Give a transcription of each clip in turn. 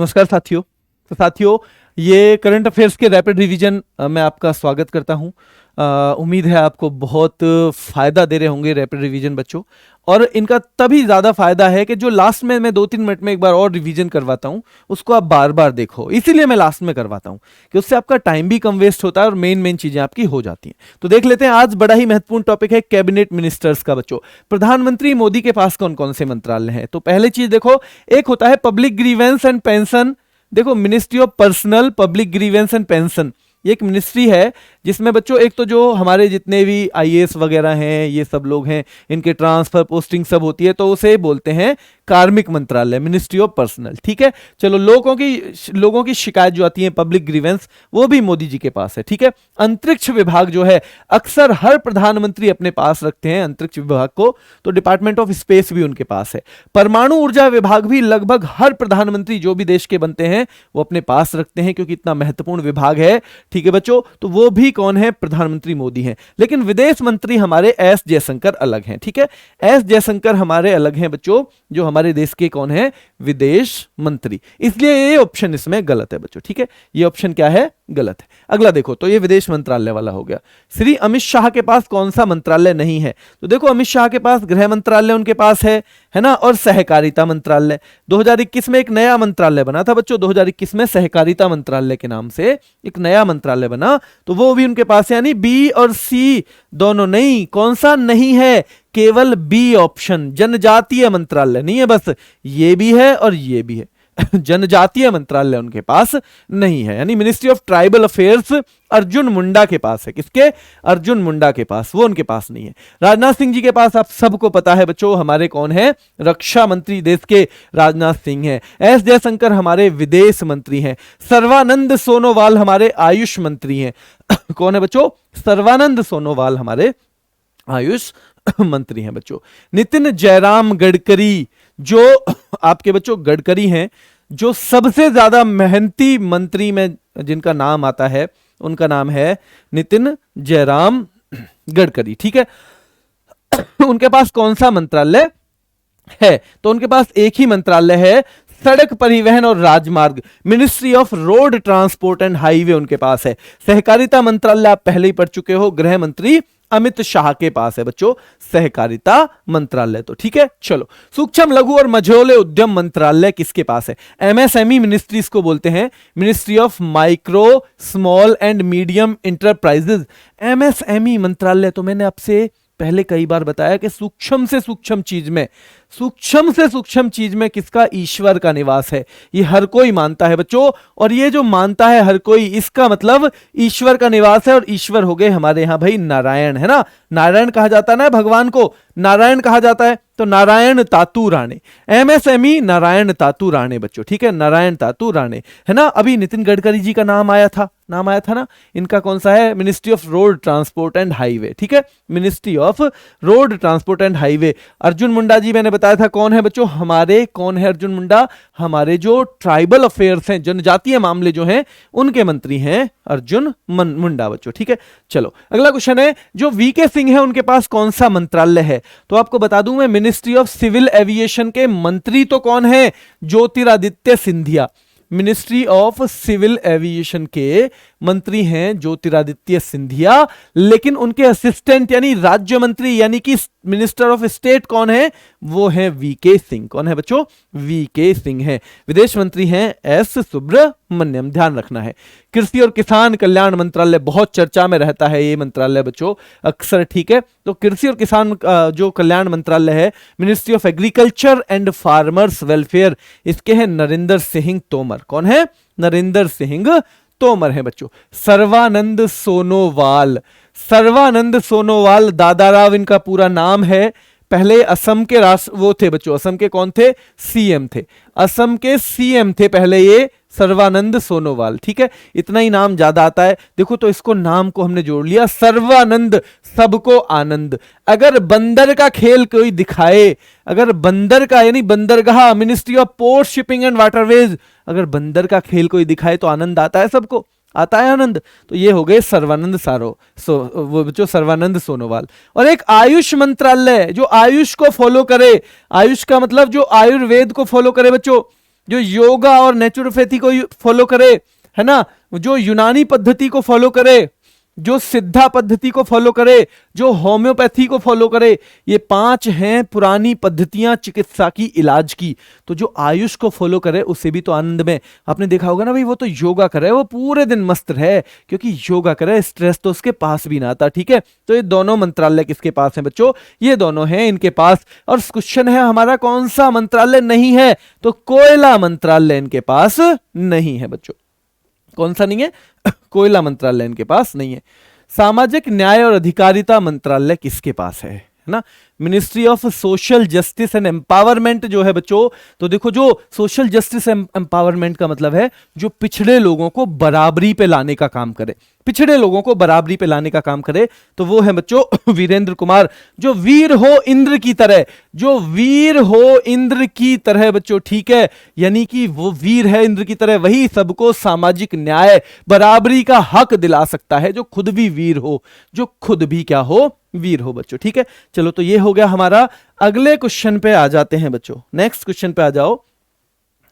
नमस्कार साथियों। तो साथियों, ये करंट अफेयर्स के रैपिड रिवीजन में आपका स्वागत करता हूं। उम्मीद है आपको बहुत फायदा दे रहे होंगे रैपिड रिवीजन बच्चों। और इनका तभी ज्यादा फायदा है कि जो लास्ट में मैं 2-3 मिनट में एक बार और रिवीजन करवाता हूं, उसको आप बार बार देखो। इसीलिए मैं लास्ट में करवाता हूं कि उससे आपका टाइम भी कम वेस्ट होता है और मेन चीजें आपकी हो जाती हैं। तो देख लेते हैं, आज बड़ा ही महत्वपूर्ण टॉपिक है कैबिनेट मिनिस्टर्स का बच्चों। प्रधानमंत्री मोदी के पास कौन कौन से मंत्रालय हैं? तो पहले चीज देखो, एक होता है पब्लिक ग्रीवेंस एंड पेंशन। देखो, ministry of personnel public grievance and pension, ये एक मिनिस्ट्री है जिसमें बच्चों एक तो जो हमारे जितने भी आईएएस वगैरह हैं, ये सब लोग हैं, इनके ट्रांसफर पोस्टिंग सब होती है, तो उसे बोलते हैं कार्मिक मंत्रालय, मिनिस्ट्री ऑफ पर्सनल। ठीक है, चलो, लोगों की शिकायत जो आती है, पब्लिक ग्रीवेंस, वो भी मोदी जी के पास है। ठीक है, अंतरिक्ष विभाग जो है अक्सर हर प्रधानमंत्री अपने पास रखते हैं अंतरिक्ष विभाग को, तो डिपार्टमेंट ऑफ स्पेस भी उनके पास है। परमाणु ऊर्जा विभाग भी लगभग हर प्रधानमंत्री जो भी देश के बनते हैं वो अपने पास रखते हैं, क्योंकि इतना महत्वपूर्ण विभाग है। ठीक है बच्चों, तो वो भी कौन है? प्रधानमंत्री मोदी हैं। लेकिन विदेश मंत्री हमारे एस जयशंकर अलग हैं। ठीक है, एस जयशंकर हमारे अलग हैं बच्चों, जो हमारे देश के कौन है? विदेश मंत्री। इसलिए ये ऑप्शन इसमें गलत है बच्चों। ठीक है, ये ऑप्शन क्या है? गलत है। अगला देखो, तो ये विदेश मंत्रालय वाला हो गया। श्री अमित शाह के पास कौन सा मंत्रालय नहीं है? तो देखो, अमित शाह के पास गृह मंत्रालय उनके पास है ना, और सहकारिता मंत्रालय। 2021 में एक नया मंत्रालय बना था बच्चों, 2021 में सहकारिता मंत्रालय के नाम से एक नया मंत्रालय बना, तो वो भी उनके पास है। यानी बी और सी दोनों नहीं। कौन सा नहीं है? केवल बी ऑप्शन, जनजातीय मंत्रालय नहीं है, बस ये भी है और ये भी है। जनजातीय मंत्रालय उनके पास नहीं है। यानी ministry of tribal affairs Arjun Munda के पास है। किसके? अर्जुन मुंडा के पास, वो उनके पास नहीं है। राजनाथ सिंह जी के पास आप सबको पता है बच्चों, हमारे कौन है? रक्षा मंत्री देश के राजनाथ सिंह हैं। एस जयशंकर हमारे विदेश मंत्री हैं। सर्वानंद सोनोवाल हमारे आयुष मंत्री हैं। कौन है बच्चों? सर्वानंद सोनोवाल हमारे आयुष मंत्री हैं बच्चों। नितिन जयराम गडकरी, जो आपके बच्चों गडकरी हैं, जो सबसे ज्यादा मेहनती मंत्री में जिनका नाम आता है, उनका नाम है नितिन जयराम गडकरी। ठीक है, उनके पास कौन सा मंत्रालय है? तो उनके पास एक ही मंत्रालय है, सड़क परिवहन और राजमार्ग, ministry of road transport and highway उनके पास है। सहकारिता मंत्रालय आप पहले ही पढ़ चुके हो, गृह मंत्री अमित शाह के पास है बच्चों सहकारिता मंत्रालय। तो ठीक है, चलो, सूक्ष्म लघु और मझोले उद्यम मंत्रालय किसके पास है? एमएसएमई मिनिस्ट्री इसको बोलते हैं, ministry of micro small and medium enterprises. MSME मंत्रालय, तो मैंने आपसे पहले कई बार बताया कि सूक्ष्म से सूक्ष्म चीज में किसका? ईश्वर का निवास है। ये हर कोई मानता है बच्चों, और ये जो मानता है हर कोई, इसका मतलब ईश्वर का निवास है। और ईश्वर हो गए हमारे यहां भाई नारायण, है ना। नारायण कहा जाता है ना, भगवान को नारायण कहा जाता है, तो नारायण तातू राणे, एमएसएमई नारायण तातू राणे बच्चों। ठीक है, नारायण तातू राणे, है ना। अभी नितिन गडकरी जी का नाम आया था ना। इनका कौन सा है? Ministry of road transport and highway. ठीक है, ministry of road transport and highway. Arjun Munda ji मैंने बताया था कौन है बच्चों हमारे, कौन है अर्जुन मुंडा? हमारे जो ट्राइबल अफेयर्स हैं, जनजातीय मामले जो हैं, उनके मंत्री हैं अर्जुन मुंडा बच्चों। ठीक है, चलो, अगला क्वेश्चन है, जो वीके सिंह है उनके पास कौन सा मंत्रालय है? तो आपको बता दूं मैं, मिनिस्ट्री ऑफ सिविल एविएशन के मंत्री तो कौन है? Jyotiraditya Scindia. Ministry of civil aviation के मंत्री हैं ज्योतिरादित्य सिंधिया, लेकिन उनके असिस्टेंट यानी राज्य मंत्री यानी कि मिनिस्टर ऑफ स्टेट कौन है? वो है वीके सिंह। कौन है बच्चों? वीके सिंह है। विदेश मंत्री हैं एस सुब्रमण्यम, ध्यान रखना है। कृषि और किसान कल्याण मंत्रालय बहुत चर्चा में रहता है ये मंत्रालय बच्चों अक्सर। ठीक है, तो कृषि और किसान जो कल्याण मंत्रालय है, ministry of agriculture and farmers welfare, इसके हैं नरेंद्र सिंह तोमर। कौन है? नरेंद्र सिंह तोमर है बच्चों। सर्वानंद सोनोवाल दादाराव इनका पूरा नाम है। पहले असम के वो थे बच्चों, असम के कौन थे? सीएम थे। असम के सीएम थे पहले ये सर्वानंद सोनोवाल। ठीक है, इतना ही नाम ज्यादा आता है। देखो, तो इसको नाम को हमने जोड़ लिया, सर्वानंद, सबको आनंद। अगर बंदर का खेल कोई दिखाए, अगर बंदर का यानी बंदरगाह, ministry of port shipping and waterways, अगर बंदर का खेल कोई दिखाए तो आनंद आता है, सबको आता है आनंद। तो ये हो गए सर्वानंद वो बच्चों सर्वानंद सोनोवाल। और एक आयुष मंत्रालय जो आयुष को फॉलो करे, आयुष का मतलब जो आयुर्वेद को फॉलो करे बच्चों, जो योगा और नेचुरोपैथी को फॉलो करे, है ना, जो यूनानी पद्धति को फॉलो करे, जो सिद्धा पद्धति को फॉलो करे, जो होम्योपैथी को फॉलो करे, ये 5 हैं पुरानी पद्धतियां चिकित्सा की, इलाज की। तो जो आयुष को फॉलो करे उससे भी तो आनंद में, आपने देखा होगा ना भाई, वो तो योगा करे, वो पूरे दिन मस्त रहे, क्योंकि योगा करे, स्ट्रेस तो उसके पास भी ना आता। ठीक है, तो ये दोनों मंत्रालय किसके पास है बच्चों? ये दोनों हैं इनके पास। और क्वेश्चन है हमारा, कौन सा मंत्रालय नहीं है? तो कोयला मंत्रालय इनके पास नहीं है बच्चों। कौन सा नहीं है? कोयला मंत्रालय इनके पास नहीं है। सामाजिक न्याय और अधिकारिता मंत्रालय किसके पास है ना? Ministry of social justice and empowerment जो है बच्चों, तो देखो, जो सोशल जस्टिस एंड एम्पावरमेंट का मतलब है जो पिछड़े लोगों को बराबरी पे लाने का काम करे, पिछड़े लोगों को बराबरी पे लाने का काम करे, तो वो है बच्चों वीरेंद्र कुमार। जो वीर हो इंद्र की तरह, जो वीर हो इंद्र की तरह बच्चों, ठीक है, यानी कि वो वीर है इंद्र की तरह, वही सबको सामाजिक न्याय, बराबरी का हक दिला सकता है, जो खुद भी वीर हो, जो खुद भी क्या हो? वीर हो बच्चों। ठीक है, चलो, तो ये हो गया हमारा। अगले क्वेश्चन पे आ जाते हैं बच्चों, नेक्स्ट क्वेश्चन पे आ जाओ।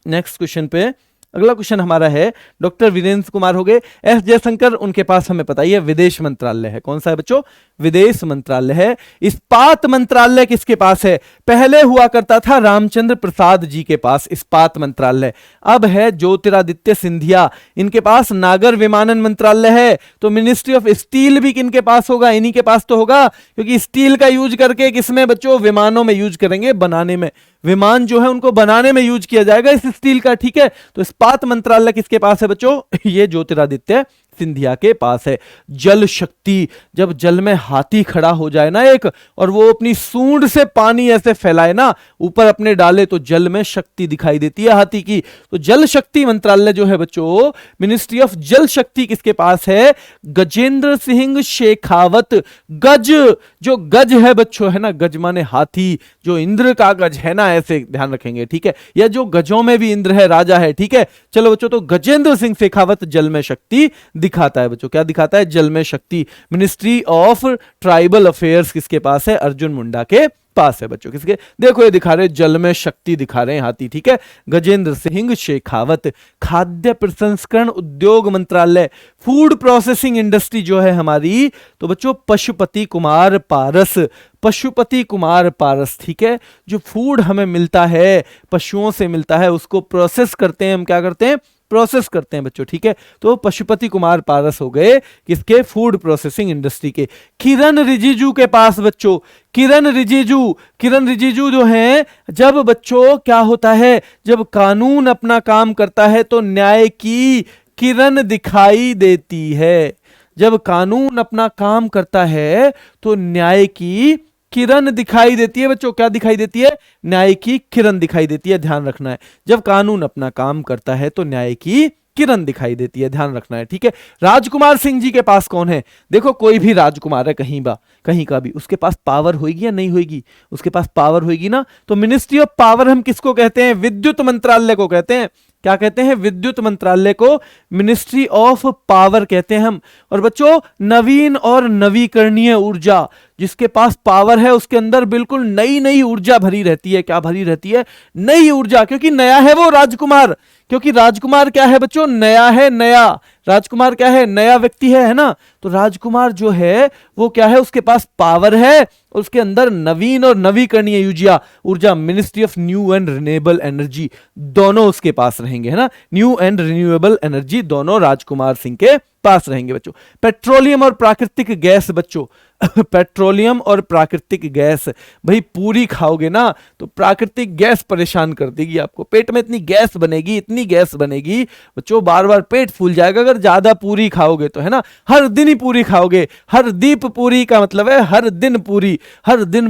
नेक्स्ट क्वेश्चन पे, अगला क्वेश्चन हमारा है, डॉक्टर वीरेंद्र कुमार हो गए। एस जयशंकर, उनके पास हमें पता ही है विदेश मंत्रालय है। कौन सा है बच्चों? विदेश मंत्रालय है। इस्पात मंत्रालय किसके पास है? पहले हुआ करता था रामचंद्र प्रसाद जी के पास इस्पात मंत्रालय, अब है ज्योतिरादित्य सिंधिया, इनके पास नागर विमानन मंत्रालय है। तो मिनिस्ट्री ऑफ स्टील भी किनके पास होगा? इन्हीं के पास तो होगा, क्योंकि स्टील का यूज करके किसमें बच्चों? विमानों में यूज करेंगे, बनाने में, विमान जो है उनको बनाने में यूज किया जाएगा इस स्टील का। ठीक है, तो इस्पात मंत्रालय किसके पास है बच्चों? ये ज्योतिरादित्य सिंधिया के पास है। जल शक्ति, जब जल में हाथी खड़ा हो जाए ना एक, और वो अपनी सूंड से पानी ऐसे फैलाए ना, ऊपर अपने डाले, तो जल में शक्ति दिखाई देती है हाथी की। तो जल शक्ति मंत्रालय जो है बच्चों, मिनिस्ट्री ऑफ जल शक्ति किसके पास है? गजेंद्र सिंह शेखावत। गज, जो गज है बच्चों, है ना, गज माने हाथी, जो इंद्र का गज है ना, ऐसे ध्यान रखेंगे। ठीक है, या जो गजों में भी इंद्र है, राजा है। ठीक है, चलो बच्चों, तो गजेंद्र सिंह शेखावत जल में शक्ति दिखाता है बच्चों। क्या दिखाता है? जल में शक्ति। मिनिस्ट्री ऑफ ट्राइबल अफेयर्स किसके पास है? अर्जुन मुंडा के पास है बच्चों। किसके? देखो, ये दिखा रहे, जल में शक्ति दिखा रहे हैं हाथी। ठीक है, गजेंद्र सिंह शेखावत। खाद्य प्रसंस्करण उद्योग मंत्रालय, फूड प्रोसेसिंग इंडस्ट्री जो है हमारी, तो बच्चों पशुपति कुमार पारस, पशुपति कुमार पारस। ठीक है, जो फूड हमें मिलता है, पशुओं से मिलता है, उसको प्रोसेस करते हैं हम, क्या करते हैं? प्रोसेस करते हैं बच्चों। ठीक है, तो पशुपति कुमार पारस हो गए किसके? फूड प्रोसेसिंग इंडस्ट्री के। किरण रिजिजू के पास बच्चों, किरण रिजिजू जो हैं, जब बच्चों क्या होता है, जब कानून अपना काम करता है तो न्याय की किरण दिखाई देती है। जब कानून अपना काम करता है तो न्याय की किरण दिखाई देती है बच्चों। क्या दिखाई देती है? न्याय की किरण दिखाई देती है, ध्यान रखना है। जब कानून अपना काम करता है तो न्याय की किरण दिखाई देती है, ध्यान रखना है। ठीक है, राजकुमार सिंह जी के पास कौन है? देखो, कोई भी राजकुमार है कहीं का भी, उसके पास पावर होगी या नहीं होगी? उसके पास पावर होगी ना। तो मिनिस्ट्री ऑफ पावर हम किसको कहते हैं? विद्युत मंत्रालय को कहते हैं। क्या कहते हैं? विद्युत मंत्रालय को मिनिस्ट्री ऑफ पावर कहते हैं हम। और बच्चों, नवीन और नवीकरणीय ऊर्जा, जिसके पास पावर है उसके अंदर बिल्कुल नई नई ऊर्जा भरी रहती है। क्या भरी रहती है? नई ऊर्जा, क्योंकि नया है वो राजकुमार। क्योंकि राजकुमार क्या है बच्चों? नया है, नया। राजकुमार क्या है? नया व्यक्ति है ना। तो राजकुमार जो है वो क्या है? उसके पास पावर है, उसके अंदर नवीन और नवीकरणीय ऊर्जा, ministry of new and renewable energy, दोनों उसके पास रहेंगे, है ना। न्यू एंड रिन्यूएबल एनर्जी दोनों राजकुमार सिंह के पास रहेंगे बच्चों। पेट्रोलियम और प्राकृतिक गैस बच्चों, पेट्रोलियम और प्राकृतिक गैस, भाई पूरी खाओगे ना तो प्राकृतिक गैस परेशान कर देगी आपको। पेट में इतनी गैस बनेगी बच्चों, बार बार पेट फूल जाएगा अगर ज्यादा पूरी खाओगे तो, है ना। हर दिन ही पूरी खाओगे, हर दीप पूरी का मतलब है हर दिन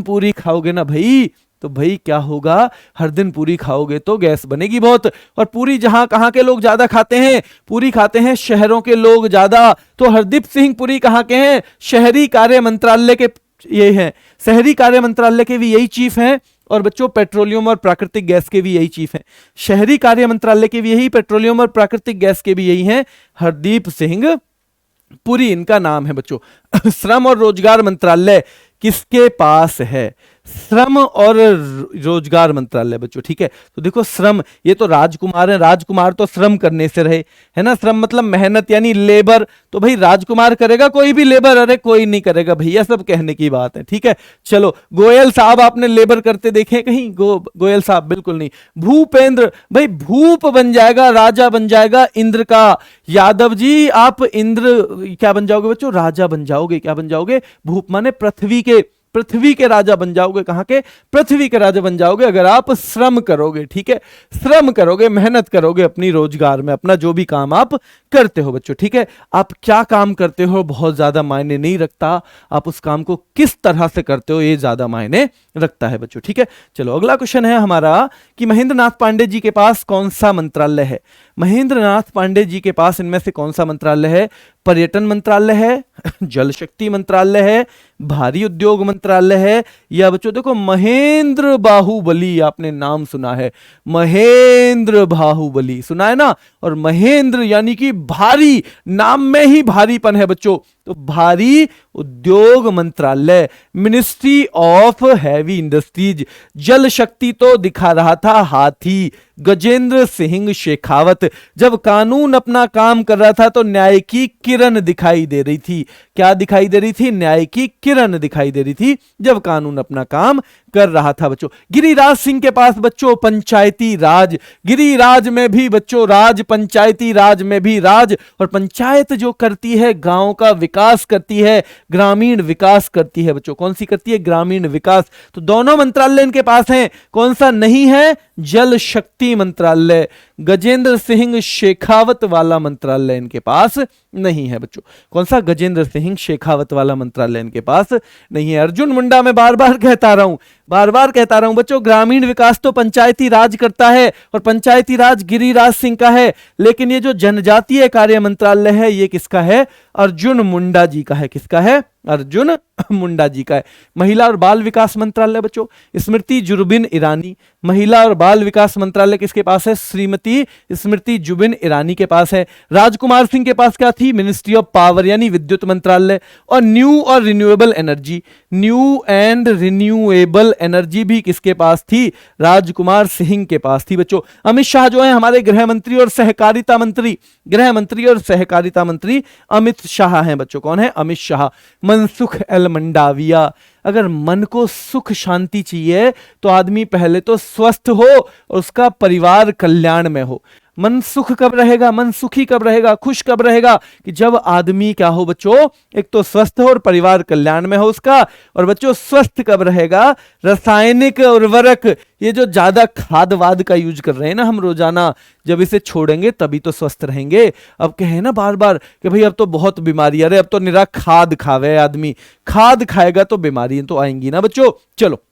पूरी खाओगे ना भाई, तो भाई क्या होगा? हर दिन पूरी खाओगे तो गैस बनेगी बहुत। और पूरी कहाँ के लोग ज्यादा खाते हैं? पूरी खाते हैं शहरों के लोग ज्यादा। तो हरदीप सिंह पुरी कहाँ के हैं? शहरी कार्य मंत्रालय के ये हैं, शहरी कार्य मंत्रालय के भी यही चीफ हैं। और बच्चों, पेट्रोलियम और प्राकृतिक गैस के भी यही चीफ हैं। शहरी कार्य मंत्रालय के भी यही, पेट्रोलियम और प्राकृतिक गैस के भी यही हैं, हरदीप सिंह पुरी इनका नाम है बच्चों। श्रम और रोजगार मंत्रालय किसके पास है? श्रम और रोजगार मंत्रालय बच्चों, ठीक है। तो देखो श्रम, ये तो राजकुमार है, राजकुमार तो श्रम करने से रहे, है ना। श्रम मतलब मेहनत यानी लेबर, तो भाई राजकुमार करेगा, कोई भी लेबर, अरे कोई नहीं करेगा भैया, सब कहने की बात है, ठीक है। चलो, गोयल साहब आपने लेबर करते देखे कहीं? गोयल साहब बिल्कुल नहीं। भूपेंद्र, भाई भूप बन जाएगा, राजा बन जाएगा इंद्र का। यादव जी आप इंद्र क्या बन जाओगे बच्चों? राजा बन जाओगे। क्या बन जाओगे? भूप माने पृथ्वी के राजा बन जाओगे। कहां के? पृथ्वी के राजा बन जाओगे अगर आप श्रम करोगे, ठीक है। श्रम करोगे, मेहनत करोगे अपनी रोजगार में, अपना जो भी काम आप करते हो बच्चों, ठीक है। आप क्या काम करते हो बहुत ज्यादा मायने नहीं रखता, आप उस काम को किस तरह से करते हो ये ज्यादा मायने रखता है बच्चों, ठीक है। चलो अगला क्वेश्चन है हमारा कि महेंद्र नाथ पांडे जी के पास कौन सा मंत्रालय है? महेंद्र नाथ पांडे जी के पास इनमें से कौन सा मंत्रालय है? पर्यटन मंत्रालय है, जल शक्ति मंत्रालय है, भारी उद्योग मंत्रालय है, या बच्चों देखो महेंद्र बाहुबली, आपने नाम सुना है, महेंद्र बाहुबली सुना है ना। और महेंद्र यानी कि भारी, नाम में ही भारीपन है बच्चों, तो भारी उद्योग मंत्रालय, मिनिस्ट्री ऑफ हैवी इंडस्ट्रीज। जल शक्ति तो दिखा रहा था हाथी, गजेंद्र सिंह शेखावत। जब कानून अपना काम कर रहा था तो न्याय की किरण दिखाई दे रही थी। क्या दिखाई दे रही थी? न्याय की किरण दिखाई दे रही थी जब कानून अपना काम कर रहा था बच्चों। गिरिराज सिंह के पास बच्चों पंचायती राज, गिरिराज में भी बच्चों राज, पंचायती राज में भी राज। और पंचायत जो करती है गांव का विकास करती है, ग्रामीण विकास करती है बच्चों। कौन सी करती है? ग्रामीण विकास। तो दोनों मंत्रालय इनके पास हैं। कौन सा नहीं है? जल शक्ति मंत्रालय, गजेंद्र सिंह शेखावत वाला मंत्रालय इनके पास नहीं है बच्चों। कौन सा? गजेंद्र सिंह शेखावत वाला मंत्रालय इनके पास नहीं है। अर्जुन मुंडा मैं बार बार कहता रहा हूं बच्चों, ग्रामीण विकास तो पंचायती राज करता है और पंचायती राज गिरिराज सिंह का है, लेकिन ये जो जनजातीय कार्य मंत्रालय है ये किसका है? अर्जुन मुंडा जी का है। किसका है? अर्जुन मुंडा जी का है। महिला और बाल विकास मंत्रालय बच्चों, स्मृति जुबिन ईरानी। महिला और बाल विकास मंत्रालय किसके पास है? श्रीमती स्मृति जुबिन ईरानी के पास है। राजकुमार सिंह के पास क्या थी? मिनिस्ट्री ऑफ पावर यानी विद्युत मंत्रालय। और न्यू और renewable energy, new and renewable energy भी किसके पास थी? राजकुमार सिंह के पास थी बच्चों। अमित शाह जो है हमारे गृह मंत्री और सहकारिता मंत्री, गृह मंत्री और सहकारिता मंत्री अमित शाह हैं बच्चों। कौन है? अमित शाह। मनसुख एल मंडाविया, अगर मन को सुख शांति चाहिए तो आदमी पहले तो स्वस्थ हो और उसका परिवार कल्याण में हो। मन सुख कब रहेगा, मन सुखी कब रहेगा, खुश कब रहेगा? कि जब आदमी क्या हो बच्चों? एक तो स्वस्थ हो और परिवार कल्याण में हो उसका। और बच्चों स्वस्थ कब रहेगा? रासायनिक उर्वरक, ये जो ज्यादा खाद वाद का यूज कर रहे हैं ना हम रोजाना, जब इसे छोड़ेंगे तभी तो स्वस्थ रहेंगे। अब कहे ना बार बार कि भाई अब तो बहुत बीमारी, अरे अब तो निरा खाद खावे आदमी, खाद खाएगा तो बीमारी तो आएंगी ना बच्चों। चलो,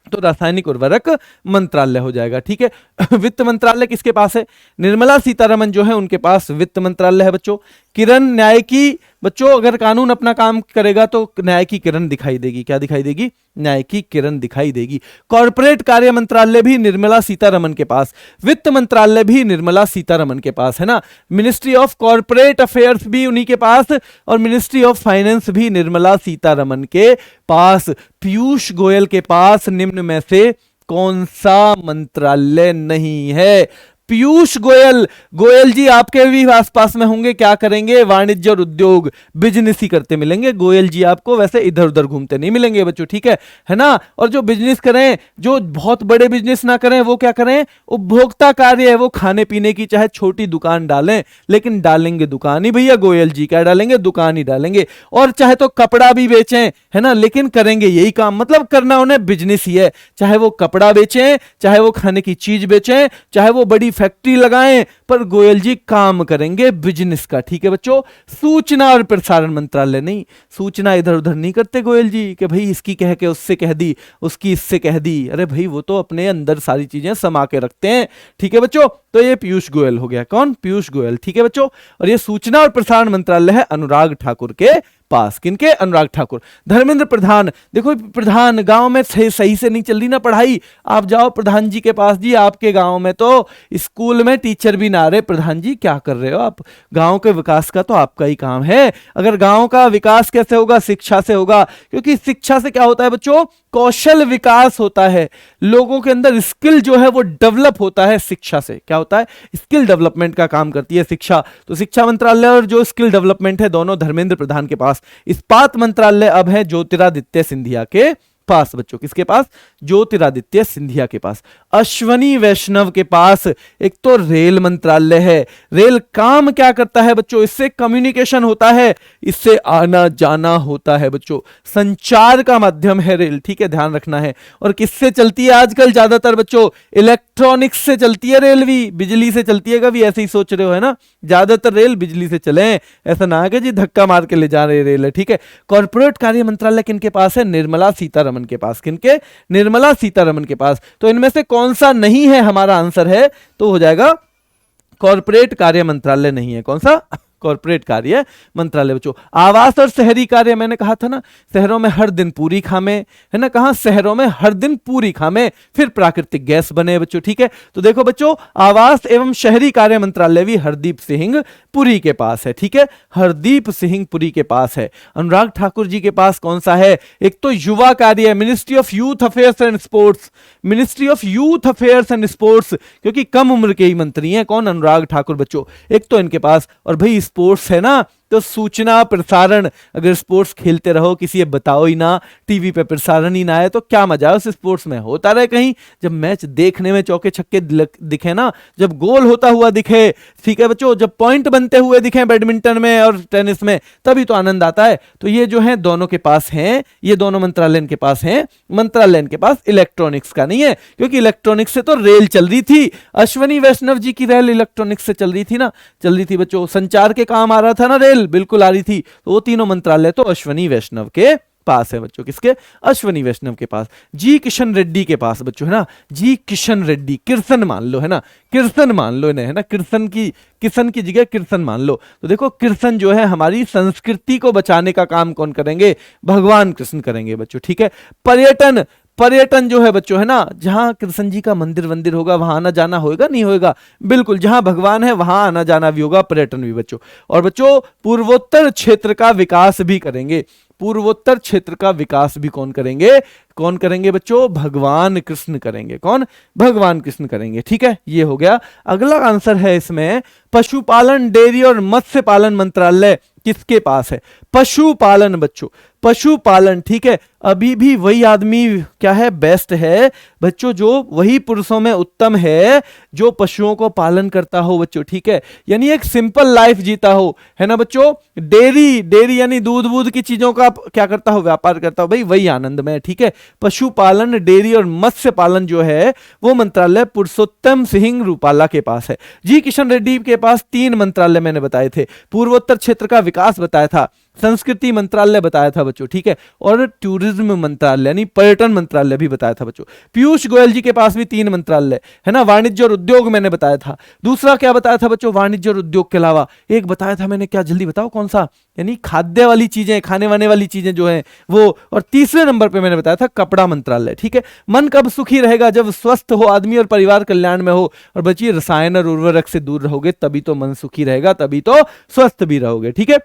तो रासायनिक उर्वरक मंत्रालय हो जाएगा, ठीक है। वित्त मंत्रालय किसके पास है? निर्मला सीतारमण जो है उनके पास वित्त मंत्रालय है बच्चों। किरण न्याय की, बच्चों अगर कानून अपना काम करेगा तो न्याय की किरण दिखाई देगी। क्या दिखाई देगी? न्याय की किरण दिखाई देगी। कॉर्पोरेट कार्य मंत्रालय भी निर्मला सीतारमण के पास, वित्त मंत्रालय भी निर्मला सीतारमण के पास, है ना। मिनिस्ट्री ऑफ कॉर्पोरेट अफेयर्स भी उन्हीं के पास और मिनिस्ट्री ऑफ फाइनेंस भी निर्मला सीतारमण के पास। पीयूष गोयल के पास निम्न में से कौन सा मंत्रालय नहीं है? पीयूष गोयल, गोयल जी आपके भी आसपास में होंगे, क्या करेंगे? वाणिज्य और उद्योग, बिजनेस ही करते मिलेंगे गोयल जी आपको, वैसे इधर उधर घूमते नहीं मिलेंगे बच्चों, ठीक है ना। और जो बिजनेस करें, जो बहुत बड़े बिजनेस ना करें, वो क्या करें? उपभोक्ता कार्य है, वो खाने पीने की चाहे छोटी दुकान डालें, लेकिन डालेंगे दुकान ही भैया गोयल जी, क्या डालेंगे? दुकान ही डालेंगे। और चाहे तो कपड़ा भी बेचें, है ना, लेकिन करेंगे यही काम, मतलब करना उन्हें बिजनेस ही है। चाहे वो कपड़ा बेचें, चाहे वो खाने की चीज बेचें, चाहे वो बड़ी फैक्ट्री लगाएं, पर गोयल जी काम करेंगे बिजनेस का, ठीक है बच्चों। सूचना और प्रसारण मंत्रालय नहीं, सूचना इधर उधर नहीं करते गोयल जी कि भाई इसकी कह के उससे कह दी, उसकी इससे कह दी, अरे भाई वो तो अपने अंदर सारी चीजें समा के रखते हैं, ठीक है बच्चों। तो ये पीयूष गोयल हो गया। कौन? पीयूष गोयल, ठीक है बच्चों। और ये सूचना और प्रसारण मंत्रालय है अनुराग ठाकुर के पास। किनके? अनुराग ठाकुर। धर्मेंद्र प्रधान, देखो प्रधान, गांव में सही से नहीं चल रही ना पढ़ाई, आप जाओ प्रधान जी के पास जी, आपके गांव में तो स्कूल में टीचर भी ना रहे, प्रधान जी क्या कर रहे हो आप? गांव के विकास का तो आपका ही काम है। अगर गांव का विकास कैसे होगा? शिक्षा से होगा, क्योंकि शिक्षा से क्या होता है बच्चों? कौशल विकास होता है, लोगों के अंदर स्किल जो है वो डेवलप होता है शिक्षा से। क्या होता है? स्किल डेवलपमेंट का काम करती है शिक्षा। तो शिक्षा मंत्रालय और जो स्किल डेवलपमेंट है दोनों धर्मेंद्र प्रधान के पास। इस्पात मंत्रालय अब है ज्योतिरादित्य सिंधिया के पास बच्चों। किसके पास? ज्योतिरादित्य सिंधिया के पास। अश्वनी वैष्णव के पास एक तो रेल मंत्रालय है। रेल काम क्या करता है बच्चों? इससे कम्युनिकेशन होता है, इससे आना जाना होता है बच्चों, संचार का माध्यम है रेल, ठीक है, ध्यान रखना है। और किससे चलती है आजकल ज्यादातर बच्चों? इलेक्ट्रॉनिक्स से चलती है रेल भी, बिजली से चलती है। कभी ऐसे ही सोच रहे हो है ना, ज्यादातर रेल बिजली से चले, ऐसा ना कि जी धक्का मार के ले जा रहे रेल है, ठीक है। कॉर्पोरेट कार्य मंत्रालय किनके पास है? निर्मला सीतारमण के पास। किनके? निर्मला सीतारमण के पास। तो इनमें से कौन सा नहीं है? हमारा आंसर है तो हो जाएगा कॉर्पोरेट कार्य मंत्रालय नहीं है। कौन सा? कॉर्पोरेट कार्य मंत्रालय बच्चों। आवास और शहरी कार्य, मैंने कहा था ना शहरों में हर दिन पूरी खामे, है ना, कहा शहरों में हर दिन पूरी खामे फिर प्राकृतिक गैस बने बच्चों, ठीक है। तो देखो बच्चों, आवास एवं शहरी कार्य मंत्रालय भी हरदीप सिंह पुरी के पास है, ठीक है, हरदीप सिंह पुरी के पास है। अनुराग ठाकुर जी के पास कौन सा है? एक तो युवा कार्य, ministry of youth affairs and sports, ministry of youth affairs and sports, क्योंकि कम उम्र के ही मंत्री हैं। कौन? अनुराग ठाकुर बच्चों, एक तो इनके पास। और भाई स्पोर्ट्स है ना, तो सूचना प्रसारण, अगर स्पोर्ट्स खेलते रहो, किसी ये बताओ ही ना, टीवी पे प्रसारण ही ना आए तो क्या मजा है उस स्पोर्ट्स में? होता रहे कहीं, जब मैच देखने में चौके छक्के दिखे ना, जब गोल होता हुआ दिखे, ठीक है बच्चों, जब पॉइंट बनते हुए दिखे बैडमिंटन में और टेनिस में, तभी तो आनंद आता है। तो ये जो है दोनों के पास हैं, ये दोनों मंत्रालय इनके पास हैं। मंत्रालय इनके पास इलेक्ट्रॉनिक्स का नहीं है, क्योंकि इलेक्ट्रॉनिक्स से तो रेल चल रही थी। अश्वनी वैष्णव जी की रेल इलेक्ट्रॉनिक्स से चल रही थी ना, चल रही थी बच्चों, संचार के काम आ रहा था ना रेल, बिल्कुल आ रही थी। तो वो तीनों मंत्रालय तो अश्वनी वैष्णव के पास है बच्चों। किसके? अश्वनी वैष्णव के पास। जी किशन रेड्डी के पास बच्चों, है ना, जी किशन रेड्डी, किरसन मान लो, है ना, किरसन मान लो इन्हें, है ना, किशन की जगह किरसन मान लो। तो देखो किरसन जो है हमारी संस्कृति को बचाने का काम कौन करेंगे? भगवान कृष्ण करेंगे बच्चों, ठीक है। पर्यटन जो है बच्चों, है ना, जहां कृष्ण जी का मंदिर होगा वहां आना जाना होगा नहीं होगा? बिल्कुल, जहां भगवान है वहां आना जाना भी होगा, पर्यटन भी बच्चों। और बच्चों पूर्वोत्तर क्षेत्र का विकास भी करेंगे। पूर्वोत्तर क्षेत्र का विकास भी कौन करेंगे? कौन करेंगे बच्चों? भगवान कृष्ण करेंगे। कौन? भगवान कृष्ण करेंगे, ठीक है। ये हो गया। अगला आंसर है इसमें पशुपालन, डेयरी और मत्स्य पालन मंत्रालय किसके पास है? पशुपालन बच्चों, पशुपालन, ठीक है। अभी भी वही आदमी क्या है? बेस्ट है बच्चों, जो वही पुरुषों में उत्तम है जो पशुओं को पालन करता हो बच्चों, ठीक है, यानी एक सिंपल लाइफ जीता हो, है ना बच्चों। डेयरी यानी दूध वूध की चीजों का क्या करता हो? व्यापार करता हो, भाई वही आनंद में, ठीक है। पशुपालन, डेयरी और मत्स्य पालन जो है वो मंत्रालय पुरुषोत्तम सिंह रूपाला के पास है। जी किशन रेड्डी के पास 3 मंत्रालय मैंने बताए थे, पूर्वोत्तर क्षेत्र का विकास बताया था, संस्कृति मंत्रालय बताया था बच्चों, ठीक है, और टूरिज्म मंत्रालय यानी पर्यटन मंत्रालय भी बताया था बच्चों। पीयूष गोयल जी के पास भी 3 मंत्रालय, है ना। वाणिज्य और उद्योग मैंने बताया था। दूसरा क्या बताया था बच्चों? वाणिज्य और उद्योग के अलावा एक बताया था मैंने, क्या जल्दी बताओ कौन सा? यानी खाद्य वाली चीजें, खाने वाने वाली चीजें जो है वो। और तीसरे नंबर पे मैंने बताया था कपड़ा मंत्रालय, ठीक है। मन कब सुखी रहेगा? जब स्वस्थ हो आदमी और परिवार कल्याण में हो। और बच्चिए रसायन और उर्वरक से दूर रहोगे तभी तो मन सुखी रहेगा, तभी तो स्वस्थ भी रहोगे, ठीक है।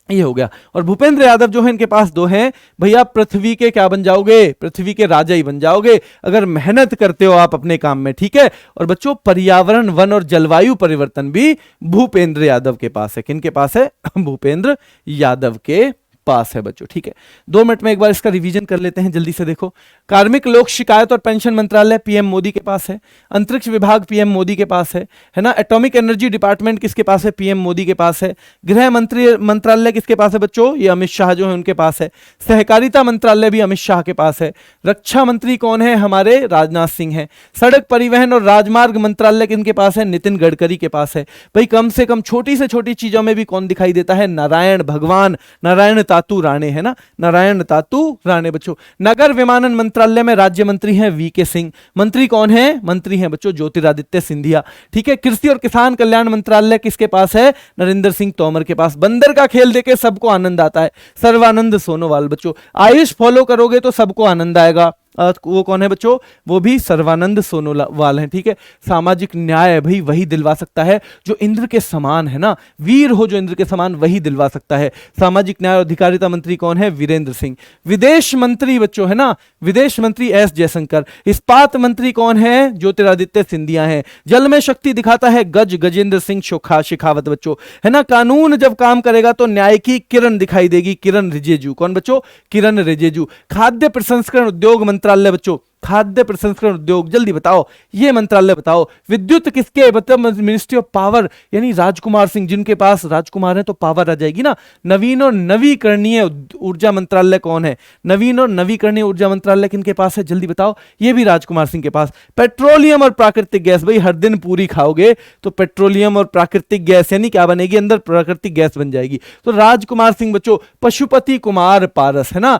ये हो गया। और भूपेंद्र यादव जो है इनके पास 2 हैं। भैया पृथ्वी के क्या बन जाओगे? पृथ्वी के राजा ही बन जाओगे अगर मेहनत करते हो आप अपने काम में, ठीक है। और बच्चों पर्यावरण, वन और जलवायु परिवर्तन भी भूपेंद्र यादव के पास है। किनके पास है? भूपेंद्र यादव के पास है बच्चों, ठीक है। 2 मिनट में एक बार इसका रिवीजन कर लेते हैं जल्दी से। देखो, कार्मिक लोक शिकायत और पेंशन मंत्रालय पीएम मोदी के पास है। अंतरिक्ष विभाग पीएम मोदी के पास है ना। एटॉमिक एनर्जी डिपार्टमेंट किसके पास है? पीएम मोदी के पास है। गृह मंत्रालय किसके पास है बच्चों? ये अमित शाह जो है उनके पास है। सहकारिता मंत्रालय भी अमित शाह के पास है। रक्षा मंत्री कौन है? हमारे राजनाथ सिंह है। सड़क परिवहन और राजमार्ग मंत्रालय किनके पास है? नितिन गडकरी के पास है। भाई कम से कम छोटी से छोटी चीजों में भी कौन दिखाई देता है? नारायण भगवान, नारायण तातू राणे, है ना, नारायण तातू राणे बच्चों। नगर विमानन मंत्रालय में राज्य मंत्री हैं वीके सिंह। मंत्री कौन है? मंत्री हैं बच्चों ज्योतिरादित्य सिंधिया, ठीक है। कृषि और किसान कल्याण मंत्रालय किसके पास है? नरेंद्र सिंह तोमर के पास। बंदर का खेल देके सबको आनंद आता है, सर्वानंद सोनोवाल बच्चों। आयुष फॉलो करोगे तो सबको आनंद आएगा, वो कौन है बच्चों? वो भी सर्वानंद सोनोवाल हैं, ठीक है। सामाजिक न्याय भाई वही दिलवा सकता है जो इंद्र के समान है ना, वीर हो जो इंद्र के समान, वही दिलवा सकता है। सामाजिक न्याय और अधिकारिता मंत्री कौन है? वीरेंद्र सिंह। विदेश मंत्री बच्चों है ना, विदेश मंत्री एस जयशंकर। इस्पात मंत्री कौन है? ज्योतिरादित्य सिंधिया है। जल में शक्ति दिखाता है गजेंद्र सिंह शेखावत बच्चों, है ना। कानून जब काम करेगा तो न्याय की किरण दिखाई देगी, किरण रिजिजू। कौन बच्चों? किरण रिजिजू। खाद्य प्रसंस्करण उद्योग मंत्रालय बच्चों, खाद्य प्रसंस्करण उद्योग, जल्दी बताओ ये मंत्रालय बताओ। विद्युत किसके? मतलब मिनिस्ट्री ऑफ पावर, यानी राजकुमार सिंह, जिनके पास राजकुमार है तो पावर आ जाएगी ना। नवीन और नवीकरणीय ऊर्जा मंत्रालय कौन है? नवीन और नवीकरणीय ऊर्जा मंत्रालय किनके पास है? जल्दी बताओ। ये भी राजकुमार सिंह के पास। पेट्रोलियम और प्राकृतिक गैस, भाई हर दिन पूरी खाओगे तो पेट्रोलियम और प्राकृतिक गैस यानी क्या बनेगी? अंदर प्राकृतिक गैस बन जाएगी, तो राजकुमार सिंह बच्चों। पशुपति कुमार पारस, है ना।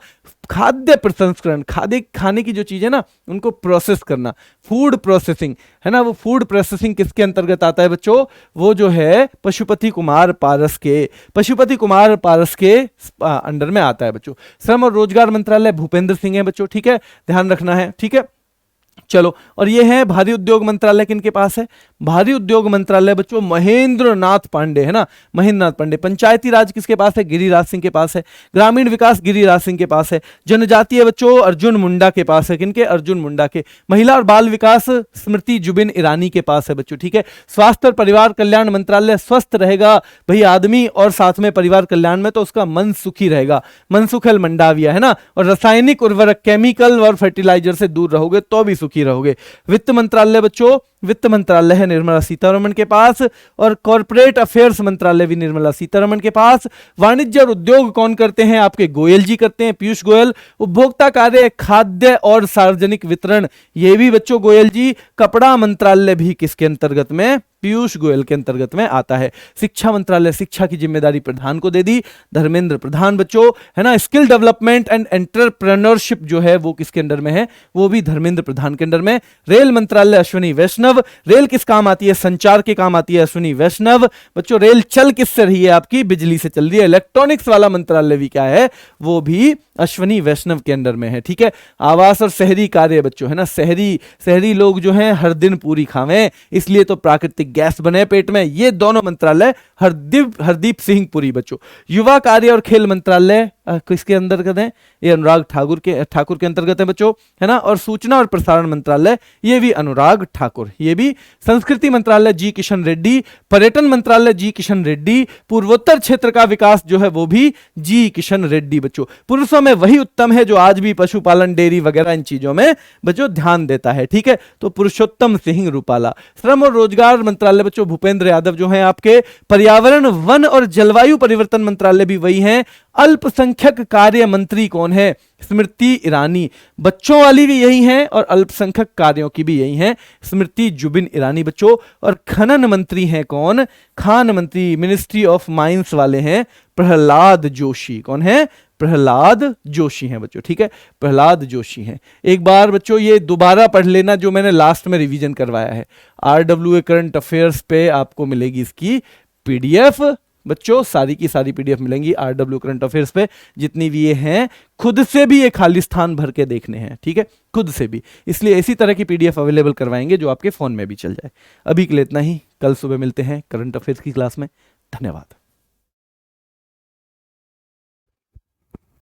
खाद्य प्रसंस्करण, खाने की जो चीज है ना उनको प्रोसेस करना, फूड प्रोसेसिंग, है ना। वो फूड प्रोसेसिंग किसके अंतर्गत आता है बच्चों? वो जो है पशुपति कुमार पारस के अंडर में आता है बच्चों। श्रम और रोजगार मंत्रालय भूपेंद्र सिंह है बच्चों, ठीक है, ध्यान रखना है, ठीक है। चलो, और ये है भारी उद्योग मंत्रालय किनके पास है? भारी उद्योग मंत्रालय बच्चों महेंद्र नाथ पांडे, है ना, महेंद्र नाथ पांडे। पंचायती राज किसके पास है? गिरिराज सिंह के पास है। ग्रामीण विकास गिरिराज सिंह के पास है। जनजातीय बच्चों अर्जुन मुंडा के पास है। किनके? अर्जुन मुंडा के। महिला और बाल विकास स्मृति जुबिन ईरानी के पास है बच्चों, ठीक है। स्वास्थ्य और परिवार कल्याण मंत्रालय, स्वस्थ रहेगा भाई आदमी और साथ में परिवार कल्याण में तो उसका मन सुखी रहेगा, मनसुख मंडाविया, है ना। और रासायनिक उर्वरक, केमिकल और फर्टिलाइजर से दूर रहोगे तो भी सुखी रहोगे। वित्त मंत्रालय बच्चों, वित्त मंत्रालय है निर्मला सीतारमण के पास। और कॉर्पोरेट अफेयर्स मंत्रालय भी निर्मला सीतारमण के पास। वाणिज्य और उद्योग कौन करते हैं? आपके गोयल जी करते हैं, पीयूष गोयल। उपभोक्ता कार्य, खाद्य और सार्वजनिक वितरण, ये भी बच्चों गोयल जी। कपड़ा मंत्रालय भी किसके अंतर्गत में? पीयूष गोयल के अंतर्गत में आता है। शिक्षा मंत्रालय, शिक्षा की जिम्मेदारी प्रधान को दे दी, धर्मेंद्र प्रधान बच्चों, है ना। स्किल डेवलपमेंट एंड एंटरप्रेन्योरशिप जो है वो किसके अंडर में है? वो भी धर्मेंद्र प्रधान के अंडर में। रेल मंत्रालय अश्विनी वैष्णव। रेल किस काम आती है? संचार के काम आती है अश्विनी वैष्णव बच्चों। रेल चल किससे रही है? आपकी बिजली से चल रही है। इलेक्ट्रॉनिक्स वाला मंत्रालय भी क्या है? वो भी अश्विनी वैष्णव के अंडर में है, ठीक है। आवास और शहरी कार्य बच्चों, है ना, शहरी लोग जो हैं हर दिन पूरी खावें इसलिए तो प्राकृतिक गैस बने पेट में, ये दोनों मंत्रालय हरदीप सिंह पुरी बच्चों। युवा कार्य और खेल मंत्रालय किसके अंतर्गत है? ये अनुराग ठाकुर के अंतर्गत है बच्चों, है ना। और सूचना और प्रसारण मंत्रालय, ये भी अनुराग ठाकुर। ये भी संस्कृति मंत्रालय जी किशन रेड्डी। पर्यटन मंत्रालय जी किशन रेड्डी। पूर्वोत्तर क्षेत्र का विकास जो है वो भी जी किशन रेड्डी बच्चों। पुरुषों में वही उत्तम है जो आज भी पशुपालन, डेयरी वगैरह इन चीजों में बच्चों ध्यान देता है, ठीक है। तो पुरुषोत्तम सिंह रूपाला। श्रम और रोजगार मंत्रालय बच्चों भूपेंद्र यादव जो है आपके। पर्यावरण, वन और जलवायु परिवर्तन मंत्रालय भी वही है। अल्पसंख्यक कार्य मंत्री कौन है? स्मृति ईरानी। बच्चों वाली भी यही है और अल्पसंख्यक कार्यों की भी यही है, स्मृति जुबिन ईरानी बच्चों। और खनन मंत्री हैं कौन? खान मंत्री, मिनिस्ट्री ऑफ माइंस वाले हैं प्रहलाद जोशी। कौन है? प्रहलाद जोशी हैं बच्चों, ठीक है, प्रहलाद जोशी हैं। एक बार बच्चों ये दोबारा पढ़ लेना जो मैंने लास्ट में रिवीजन करवाया है। आरडब्ल्यूए करंट अफेयर्स पे आपको मिलेगी इसकी पीडीएफ बच्चों, सारी की सारी पीडीएफ मिलेंगी आरडब्ल्यू करंट अफेयर्स पे, जितनी भी ये हैं। खुद से भी ये खाली स्थान भर के देखने हैं, ठीक है, खुद से भी। इसलिए इसी तरह की पीडीएफ अवेलेबल करवाएंगे जो आपके फोन में भी चल जाए। अभी के लिए इतना ही, कल सुबह मिलते हैं करंट अफेयर्स की क्लास में। धन्यवाद।